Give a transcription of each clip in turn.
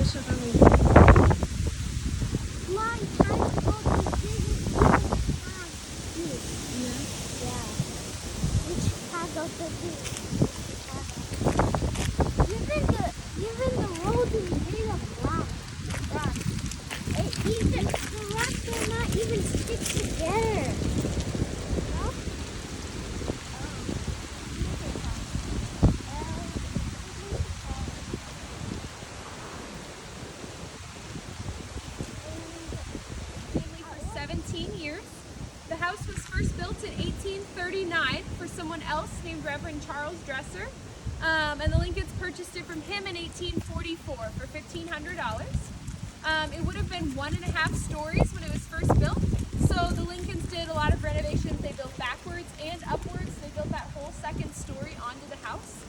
Gusto kami. Mom, I saw the biggest flag. Yeah. Yeah. Which has also big. Even the road is made of black rocks. Even the rocks are not even stick together. No? Family for 17 years. The house was first built in 1839 for someone else named Reverend Charles Dresser. And the Lincolns purchased it from him in 1844 for $1,500. It would have been 1.5 stories when it was first built. So the Lincolns did a lot of renovations. They built backwards and upwards. They built that whole second story onto the house.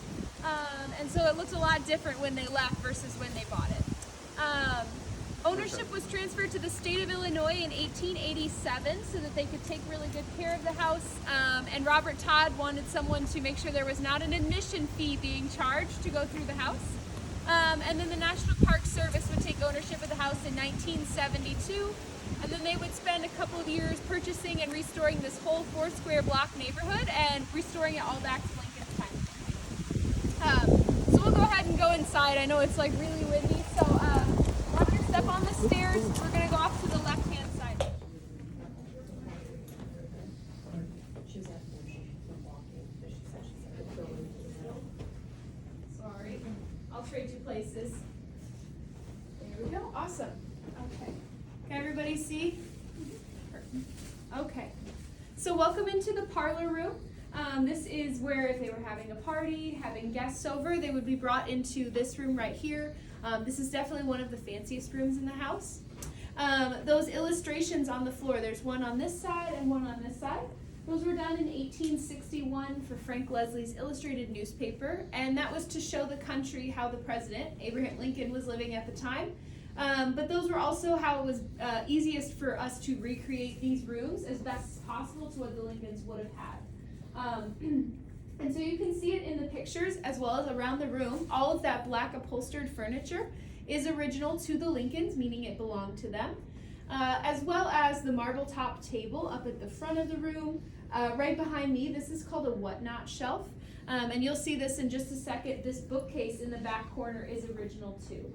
And so it looked a lot different when they left versus when they bought it. Ownership was transferred to the state of Illinois in 1887 so that they could take really good care of the house. And Robert Todd wanted someone to make sure there was not an admission fee being charged to go through the house. And then the National Park Service would take ownership of the house in 1972. And then they would spend a couple of years purchasing and restoring this whole 4-square block neighborhood and restoring it all back to Lincoln's time. So we'll go ahead and go inside. I know it's like really windy, so watch your step on the stairs. We're gonna go off to the left-hand side. Sorry, I'll trade you places. There we go, awesome. Okay, can everybody see? Okay, so welcome into the parlor room. This is where if they were having a party, having guests over, they would be brought into this room right here. This is definitely one of the fanciest rooms in the house. Those illustrations on the floor, there's one on this side and one on this side. Those were done in 1861 for Frank Leslie's illustrated newspaper, and that was to show the country how the president, Abraham Lincoln, was living at the time. But those were also how it was easiest for us to recreate these rooms as best as possible to what the Lincolns would have had. And so you can see it in the pictures as well as around the room. All of that black upholstered furniture is original to the Lincolns, meaning it belonged to them. As well as the marble top table up at the front of the room. Right behind me, this is called a whatnot shelf. And you'll see this in just a second. This bookcase in the back corner is original too.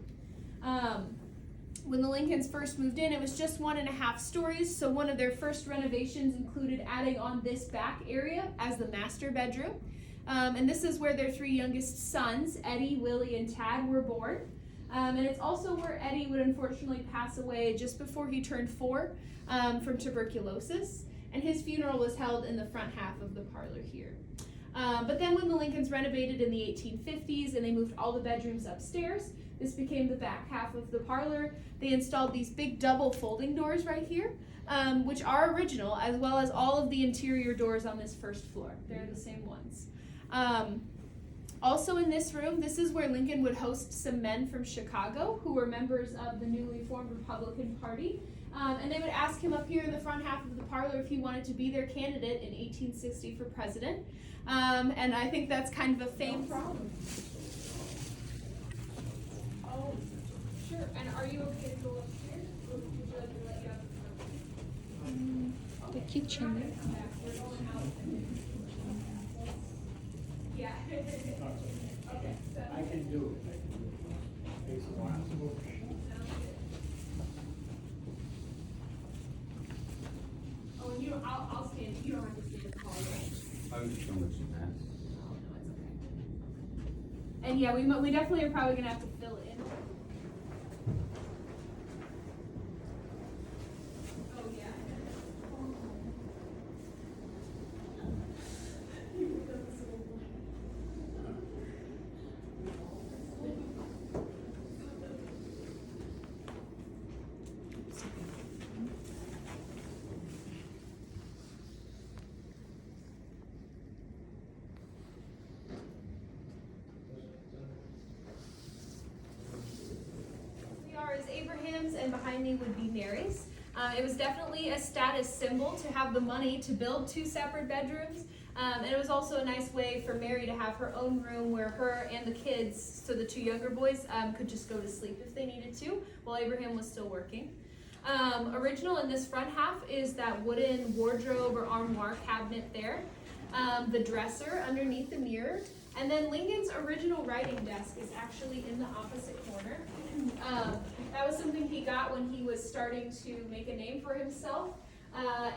When the Lincolns first moved in, it was just 1.5 stories, so one of their first renovations included adding on this back area as the master bedroom. And this is where their 3 youngest sons, Eddie, Willie, and Tad, were born. And it's also where Eddie would unfortunately pass away just before he turned 4 from tuberculosis, and his funeral was held in the front half of the parlor here. But then when the Lincolns renovated in the 1850s and they moved all the bedrooms upstairs, this became the back half of the parlor. They installed these big double folding doors right here, which are original, as well as all of the interior doors on this first floor. They're the same ones. Also in this room, this is where Lincoln would host some men from Chicago who were members of the newly formed Republican Party. And they would ask him up here in the front half of the parlor if he wanted to be their candidate in 1860 for president. And I think that's kind of a fame problem. Oh, sure. And are you okay to go upstairs? Or would you like to let you out The kitchen. Yeah. Okay. So. I can do it. Takes a while. Oh, and I'll stand. You don't have to stand tall, right? I was just gonna do that. Oh, no, it's okay. And yeah, we definitely are probably gonna have to fill in. Oh yeah. Is Abraham's, and behind me would be Mary's. It was definitely a status symbol to have the money to build 2 separate bedrooms, And it was also a nice way for Mary to have her own room where her and the kids, so the two younger boys, could just go to sleep if they needed to, while Abraham was still working. Original in this front half is that wooden wardrobe or armoire cabinet there, the dresser underneath the mirror, and then Lincoln's original writing desk is actually in the opposite corner. That was something he got when he was starting to make a name for himself,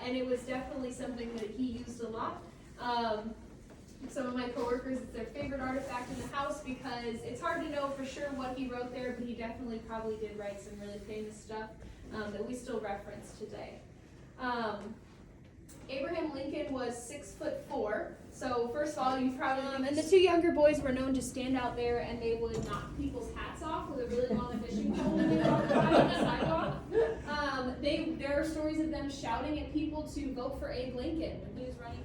and it was definitely something that he used a lot. Some of my coworkers, it's their favorite artifact in the house because it's hard to know for sure what he wrote there, but he definitely probably did write some really famous stuff that we still reference today. Abraham Lincoln was 6'4". So first of all, you probably and the two younger boys were known to stand out there and they would knock people's hats off with a really long fishing pole when they walked by on the sidewalk. There are stories of them shouting at people to vote for Abe Lincoln when he was running.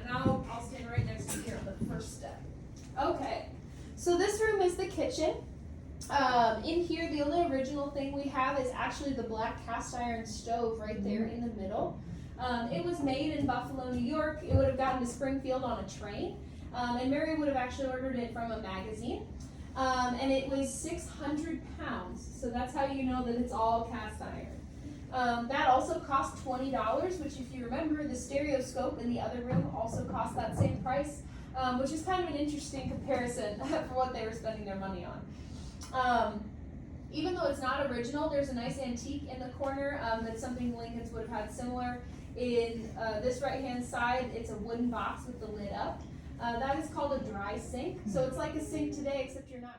And I'll stand right next to you here on the first step. Okay, so this room is the kitchen. In here, the only original thing we have is actually the black cast iron stove right there in the middle. It was made in Buffalo, New York. It would have gotten to Springfield on a train, and Mary would have actually ordered it from a magazine. And it weighs 600 pounds, so that's how you know that it's all cast iron. That also cost $20, which if you remember, the stereoscope in the other room also cost that same price, which is kind of an interesting comparison for what they were spending their money on. Even though it's not original, there's a nice antique in the corner that's something Lincoln's would have had similar. In this right-hand side, it's a wooden box with the lid up. That is called a dry sink. So it's like a sink today, except you're not